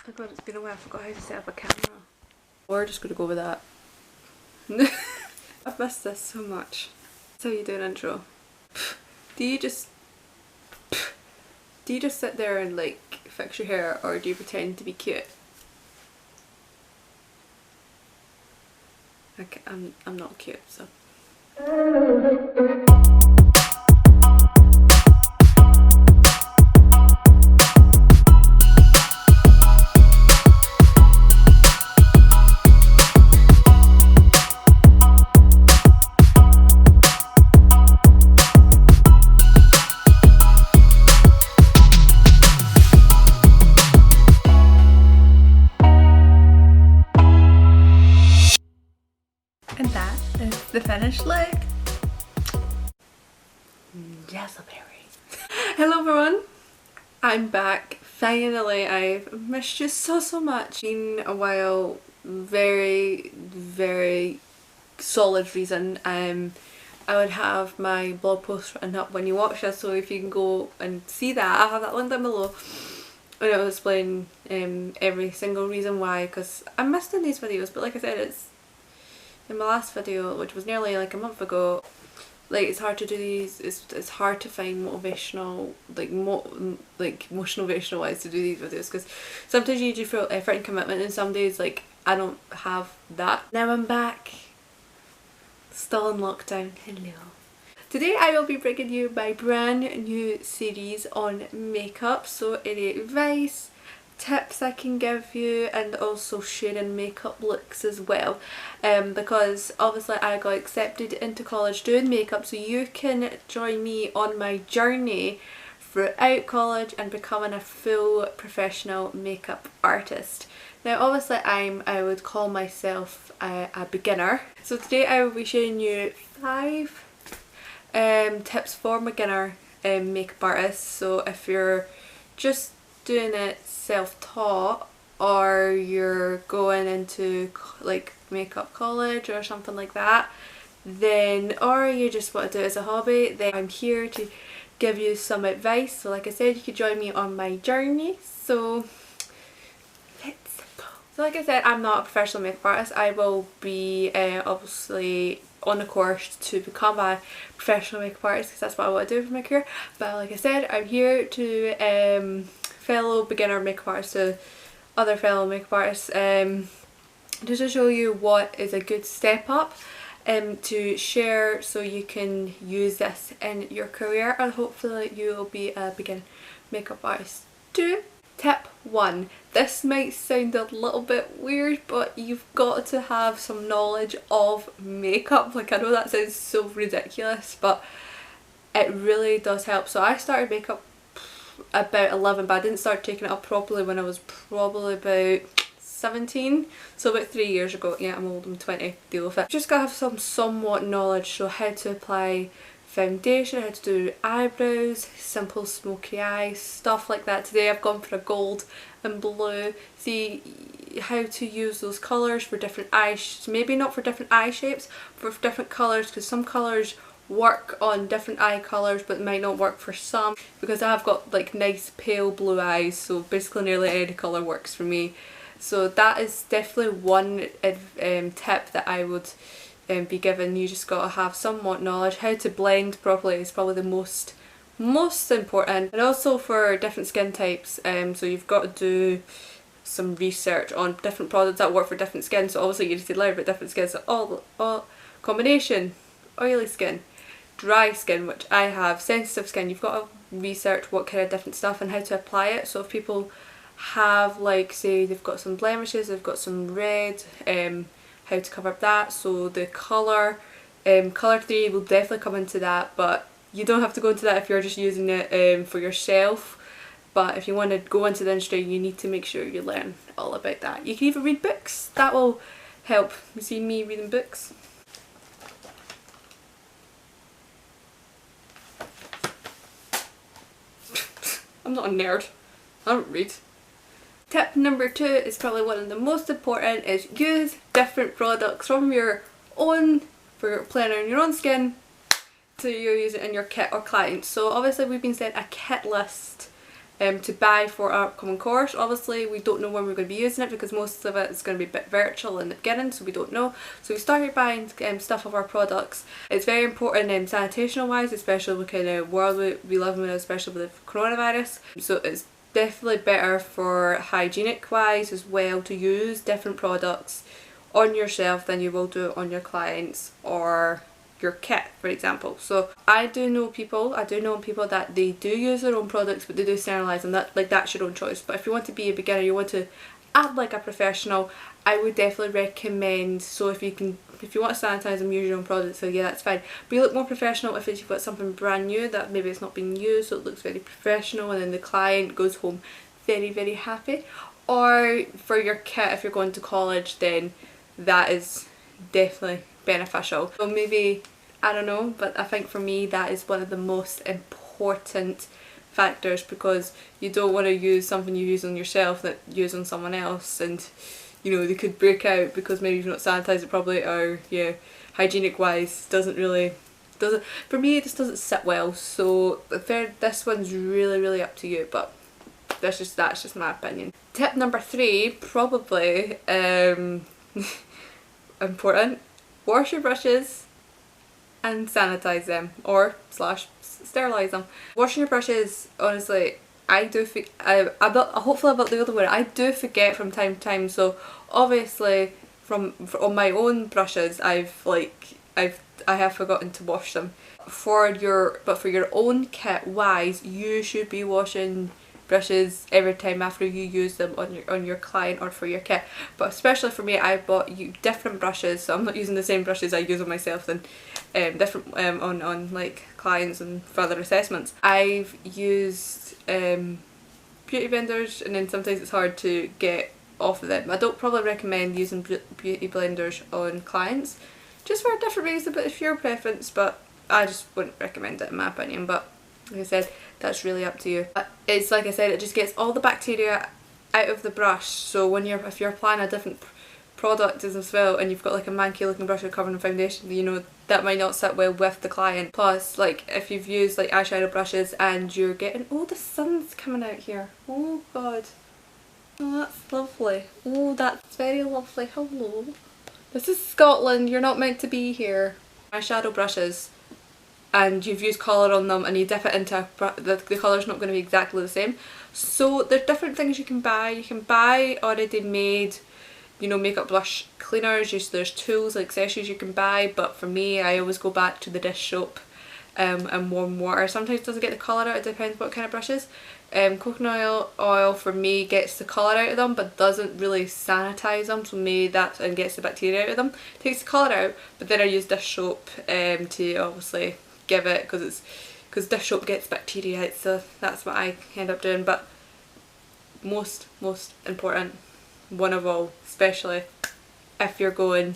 Oh god, it's been a while, I forgot how to set up a camera. We're just gonna go with that. I've missed this so much. That's how you do an intro. Do you just sit there and like fix your hair, or do you pretend to be cute? Okay, I'm not cute, so. And that is the finished look. Jezebel. Hello everyone, I'm back. Finally, I've missed you so much. Been a while, very solid reason. I would have my blog post written up when you watch this, so if you can go and see that, I'll have that link down below. And it'll explain every single reason why, because I missed in these videos, but like I said, it's in my last video, which was nearly like a month ago. Like, it's hard to do these, it's hard to find motivational, motivational ways to do these videos, because sometimes you need your full effort and commitment, and some days like I don't have that. Now I'm back, still in lockdown. Hello. Today I will be bringing you my brand new series on makeup, so any advice, tips I can give you, and also sharing makeup looks as well, because obviously I got accepted into college doing makeup, so you can join me on my journey throughout college and becoming a full professional makeup artist. Now obviously I would call myself a beginner, so today I will be sharing you 5 tips for beginner makeup artists. So if you're just doing it self-taught, or you're going into like makeup college or something like that, then, or you just want to do it as a hobby, then I'm here to give you some advice. So like I said, you could join me on my journey, so let's go. So like I said, I'm not a professional makeup artist. I will be obviously on a course to become a professional makeup artist, because that's what I want to do for my career. But like I said, I'm here to fellow beginner makeup artists, to other fellow makeup artists, just to show you what is a good step up to share, so you can use this in your career, and hopefully you will be a beginner makeup artist too. Tip 1. This might sound a little bit weird, but you've got to have some knowledge of makeup. Like, I know that sounds so ridiculous, but it really does help. So I started makeup about 11, but I didn't start taking it up properly when I was probably about 17, so about 3 years ago. Yeah, I'm old, I'm 20, deal with it. Just gotta have some somewhat knowledge, so how to apply foundation, how to do eyebrows, simple smoky eyes, stuff like that. Today I've gone for a gold and blue. See how to use those colours for different eyes, maybe not for different eye shapes, but for different colours, because some colours work on different eye colours but might not work for some, because I've got like nice pale blue eyes, so basically nearly any colour works for me. So that is definitely one tip that I would be given. You just got to have somewhat knowledge. How to blend properly is probably the most important, and also for different skin types, so you've got to do some research on different products that work for different skin. So obviously you need to learn about different skins, so all combination, oily skin, dry skin, which I have, sensitive skin. You've got to research what kind of different stuff and how to apply it. So if people have, like, say they've got some blemishes, they've got some red, how to cover up that. So the colour theory will definitely come into that, but you don't have to go into that if you're just using it for yourself. But if you want to go into the industry, you need to make sure you learn all about that. You can even read books, that will help. You see me reading books. I'm not a nerd, I don't read. Tip number 2 is probably one of the most important, is use different products from your own, for playing on your own skin, to you use it in your kit or clients. So obviously we've been sent a kit list to buy for our upcoming course. Obviously we don't know when we're going to be using it because most of it is going to be a bit virtual in the beginning, so we don't know. So we started buying stuff of our products. It's very important sanitation wise, especially with the kind of world we live in, especially with the coronavirus. So it's definitely better for hygienic wise as well to use different products on yourself than you will do it on your clients or your kit, for example. So I do know people that they do use their own products, but they do sterilise them. That's your own choice. But if you want to be a beginner, you want to act like a professional, I would definitely recommend, so if you want to sanitize them, use your own products, so yeah, that's fine. But you look more professional if you've got something brand new that maybe it's not being used, so it looks very professional, and then the client goes home very, very happy. Or for your kit, if you're going to college, then that is definitely beneficial. So maybe, I don't know, but I think for me that is one of the most important factors, because you don't want to use something you use on yourself that you use on someone else, and you know, they could break out because maybe you've not sanitised it properly, or yeah, hygienic wise doesn't for me it just doesn't sit well. So this one's really up to you, but that's just my opinion. Tip number 3, probably important: wash your brushes and sanitize them, or sterilize them. Washing your brushes, honestly, I do hopefully about the other way, I do forget from time to time. So obviously on my own brushes I have forgotten to wash them. For your own kit wise, you should be washing brushes every time after you use them on your client or for your kit. But especially for me, I bought different brushes, so I'm not using the same brushes I use on myself than different on like clients and further assessments. I've used beauty blenders, and then sometimes it's hard to get off of them. I don't probably recommend using beauty blenders on clients, just for a different reason, but it's your preference, but I just wouldn't recommend it in my opinion. But like I said, that's really up to you. But it's like I said, it just gets all the bacteria out of the brush, so if you're applying a different product as well, and you've got like a manky looking brush covered in foundation, you know, that might not sit well with the client. Plus, like if you've used like eyeshadow brushes and you're getting, oh, the sun's coming out here, oh god, oh that's lovely, oh that's very lovely, hello, this is Scotland, you're not meant to be here. Eyeshadow brushes, and you've used colour on them and you dip it into the colour's not going to be exactly the same. So there's different things you can buy. You can buy already made, you know, makeup blush cleaners. There's tools, accessories you can buy, but for me I always go back to the dish soap and warm water. Sometimes it doesn't get the colour out, it depends what kind of brushes. Coconut oil for me gets the colour out of them but doesn't really sanitise them, so maybe that, and gets the bacteria out of them. Takes the colour out, but then I use dish soap to obviously give it, because dish soap gets bacteria out, so that's what I end up doing. But most important one of all, especially if you're going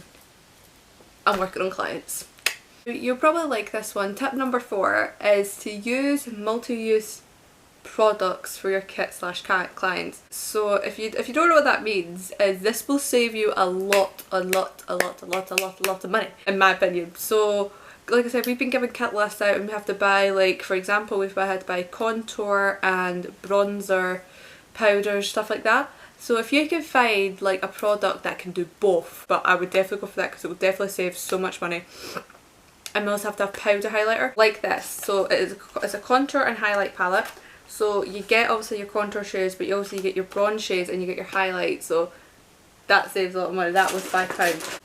and working on clients. You'll probably like this one. Tip number 4 is to use multi-use products for your kit / clients. So if you don't know what that means, is this will save you a lot of money, in my opinion. So like I said, we've been given kit lists out, and we have to buy, like for example, we've had to buy contour and bronzer, powders, stuff like that. So if you can find like a product that can do both, but I would definitely go for that because it will definitely save so much money. And we also have to have powder highlighter like this. So it's a contour and highlight palette. So you get obviously your contour shades, but you also get your bronze shades and you get your highlight. So that saves a lot of money. That was £5.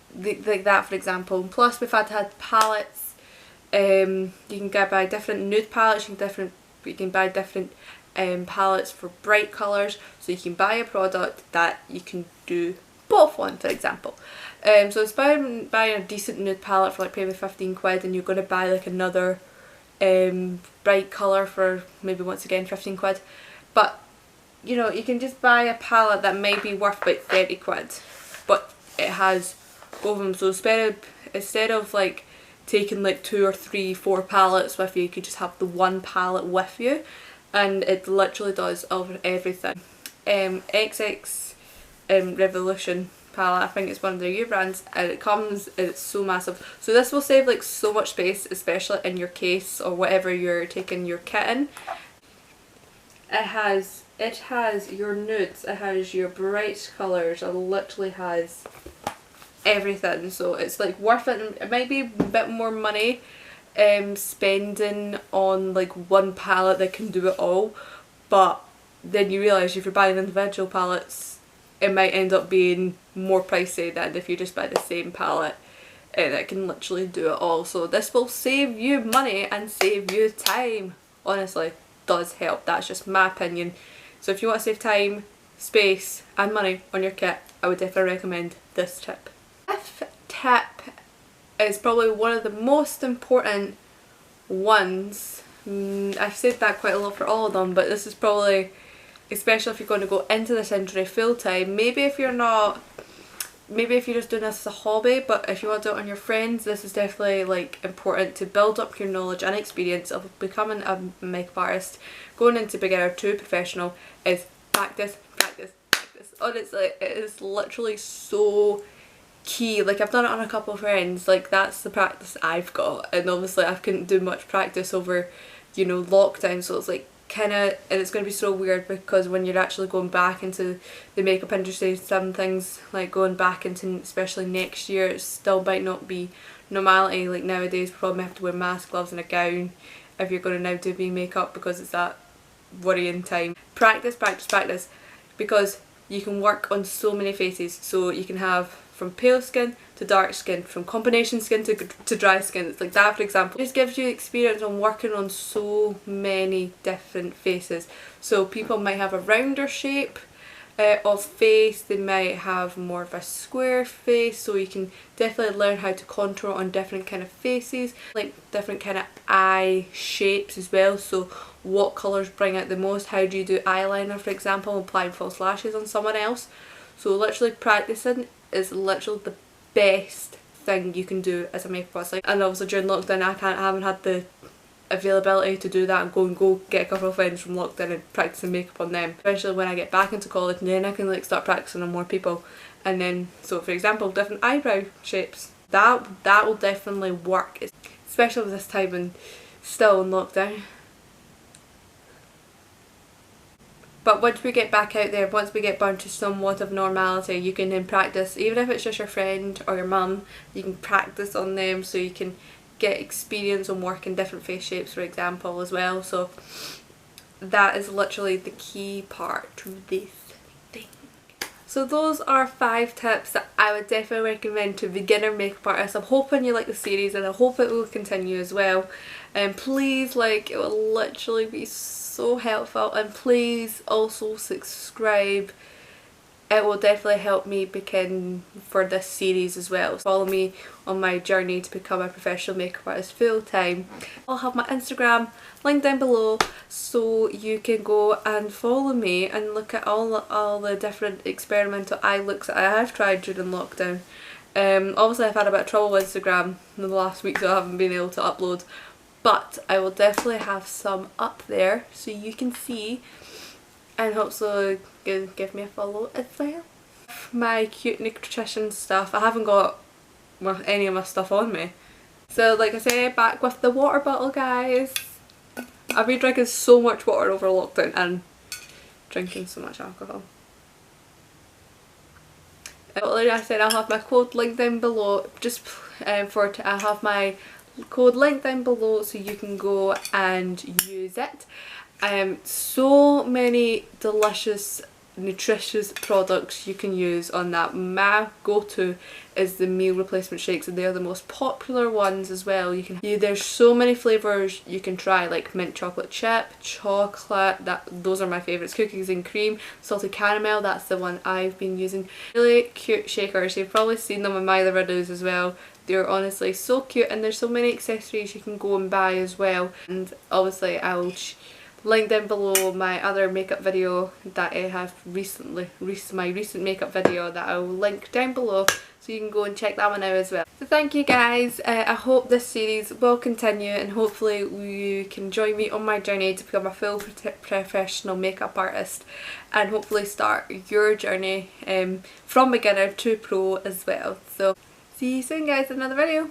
Like that, for example. Plus we've had to have palettes. You can buy different nude palettes. You can buy different palettes for bright colours. So you can buy a product that you can do both on, for example. So it's buying a decent nude palette for like maybe 15 quid, and you're going to buy like another bright colour for maybe once again 15 quid. But you know, you can just buy a palette that may be worth about 30 quid, but it has both of them. So instead of like taking like 2 or 3, 4 palettes with you, you could just have the one palette with you, and it literally does everything. XX Revolution palette, I think it's one of their new brands, and it's so massive. So this will save like so much space, especially in your case or whatever you're taking your kit in. It has your nudes, it has your bright colours, it literally has everything, so it's like worth it. It might be a bit more money spending on like one palette that can do it all, but then you realise if you're buying individual palettes it might end up being more pricey than if you just buy the same palette and it can literally do it all. So this will save you money and save you time. Honestly, does help. That's just my opinion. So if you want to save time, space and money on your kit, I would definitely recommend this tip. Fifth tip is probably one of the most important ones. I've said that quite a lot for all of them, but this is probably, especially if you're going to go into this industry full time, maybe if you're just doing this as a hobby, but if you want to do it on your friends, this is definitely like important to build up your knowledge and experience of becoming a makeup artist. Going into beginner to professional is practice, practice, practice. Honestly, it is literally so key. Like, I've done it on a couple of friends, like that's the practice I've got, and obviously I couldn't do much practice over, you know, lockdown, so it's like kinda, and it's going to be so weird because when you're actually going back into the makeup industry, some things like going back into especially next year, it still might not be normality. Like nowadays we probably have to wear masks, gloves and a gown if you're going to now do makeup because it's that worrying time. Practice, practice, practice, because you can work on so many faces. So you can have from pale skin to dark skin, from combination skin to dry skin. It's like that, for example. It just gives you experience on working on so many different faces. So people might have a rounder shape of face, they might have more of a square face, so you can definitely learn how to contour on different kind of faces, like different kind of eye shapes as well. So what colours bring out the most, how do you do eyeliner, for example, applying false lashes on someone else. So literally practicing is literally the best thing you can do as a makeup artist. Like, and obviously during lockdown I haven't had the availability to do that and go get a couple of friends from lockdown and practicing makeup on them. Especially when I get back into college, and then I can like start practicing on more people. And then, so for example, different eyebrow shapes. That will definitely work, especially with this time and still in lockdown. But once we get back out there, once we get back to somewhat of normality, you can then practice, even if it's just your friend or your mum, you can practice on them so you can get experience on working different face shapes, for example, as well. So that is literally the key part to this thing. So those are 5 tips that I would definitely recommend to beginner makeup artists. I'm hoping you like the series and I hope it will continue as well. And please, like, it will literally be so helpful, and please also subscribe. It will definitely help me begin for this series as well. Follow me on my journey to become a professional makeup artist full time. I'll have my Instagram linked down below so you can go and follow me and look at all the different experimental eye looks that I have tried during lockdown. Obviously I've had a bit of trouble with Instagram in the last week, so I haven't been able to upload, but I will definitely have some up there so you can see, and hopefully give me a follow as well. My cute nutrition stuff, I haven't got any of my stuff on me. So like I said, back with the water bottle, guys. I've been drinking so much water over lockdown and drinking so much alcohol. Like I said, I'll have my code linked down below, I'll have my code linked down below so you can go and use it. So many delicious, nutritious products you can use on that. My go-to is the meal replacement shakes, and they're the most popular ones as well. There's so many flavours you can try, like mint chocolate chip, chocolate, those are my favourites, cookies and cream, salted caramel, that's the one I've been using. Really cute shakers, you've probably seen them in my other videos as well. They're honestly so cute, and there's so many accessories you can go and buy as well. And obviously I'll link down below my other makeup video that I have my recent makeup video that I will link down below, so you can go and check that one out as well. So thank you guys, I hope this series will continue and hopefully you can join me on my journey to become a full professional makeup artist and hopefully start your journey from beginner to pro as well. So see you soon guys in another video.